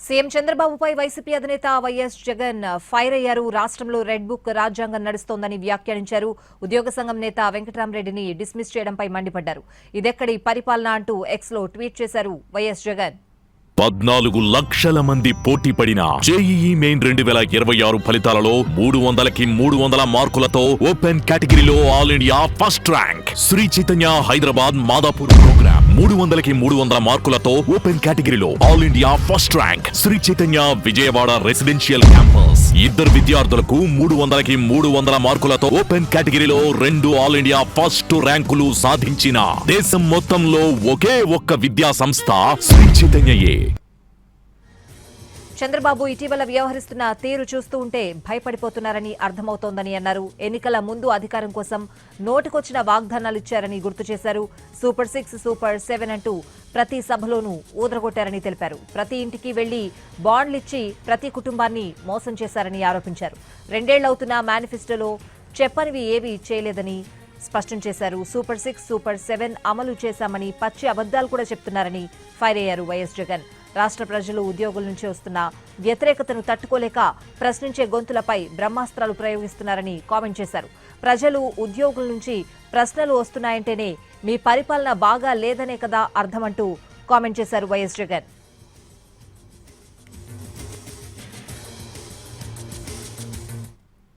CM చంద్రబాబుపై YCP అధినేత YS Jagan fire అయ్యారు. రాష్ట్రంలో రెడ్ బుక్ రాజ్యాంగం నడుస్తోందని వ్యాఖ్యానించారు. ఉద్యోగ సంఘం నేత వెంకటరామరెడ్డిని డిస్మిస్ చేయడంపై మండిపడ్డారు. ఇదెక్కడి పరిపాలన అంటూ ఎక్స్లో ట్వీట్ చేశారు వైఎస్ జగన్. 14 లక్షల మంది పోటీ పడిన జేఈఈ మెయిన్ 2026 ఫలితాలలో 300కి 300 మార్కులతో ఓపెన్ కేటగిరీలో all India first rank. Shri Chaitanya Hyderabad Madhapur program 300కి 300 మార్కులతో ఓపెన్ కేటగిరీలో all India first rank. Shri Chaitanya Vijayawada residential campus ఇద్దరు విద్యార్థులకు 300కి 300 మార్కులతో ఓపెన్ కేటగిరీలో 2 ఆల్ ఇండియా ఫస్ట్ ర్యాంకులు సాధించిన దేశం మొత్తంలో ఒకే ఒక్క విద్యా సంస్థ శ్రీ చైతన్యయే. చంద్రబాబు ఇటీవల వ్యవహరిస్తున్న తీరు చూస్తూ ఉంటే భయపడిపోతున్నారని అర్థమవుతోందని అన్నారు. ఎన్నికల ముందు అధికారం కోసం నోటికొచ్చిన వాగ్దానాలు ఇచ్చారని గుర్తు చేశారు. సూపర్ 6, సూపర్ 7 అంటూ ప్రతి సభలోనూ ఊదరగొట్టారని తెలిపారు. ప్రతి ఇంటికి వెళ్లి బాండ్లిచ్చి ప్రతి కుటుంబాన్ని మోసం చేశారని ఆరోపించారు. 2 ఏళ్లవుతున్న మేనిఫెస్టోలో చెప్పనివి ఏవీ చేయలేదని స్పష్టం చేశారు. సూపర్ 6, సూపర్ 7 అమలు చేశామని పచ్చి అబద్దాలు కూడా చెప్తున్నారని ఫైర్ అయ్యారు వైఎస్ జగన్. రాష్ట్ర ప్రజలు ఉద్యోగుల నుంచి వస్తున్న వ్యతిరేకతను తట్టుకోలేక ప్రశ్నించే గొంతులపై బ్రహ్మాస్త్రాలు ప్రయోగిస్తున్నారని కామెంట్ చేశారు. ప్రజలు ఉద్యోగుల నుంచి ప్రశ్నలు వస్తున్నాయంటేనే మీ పరిపాలన బాగా లేదనే కదా అర్థమంటూ కామెంట్ చేశారు వైఎస్ జగన్.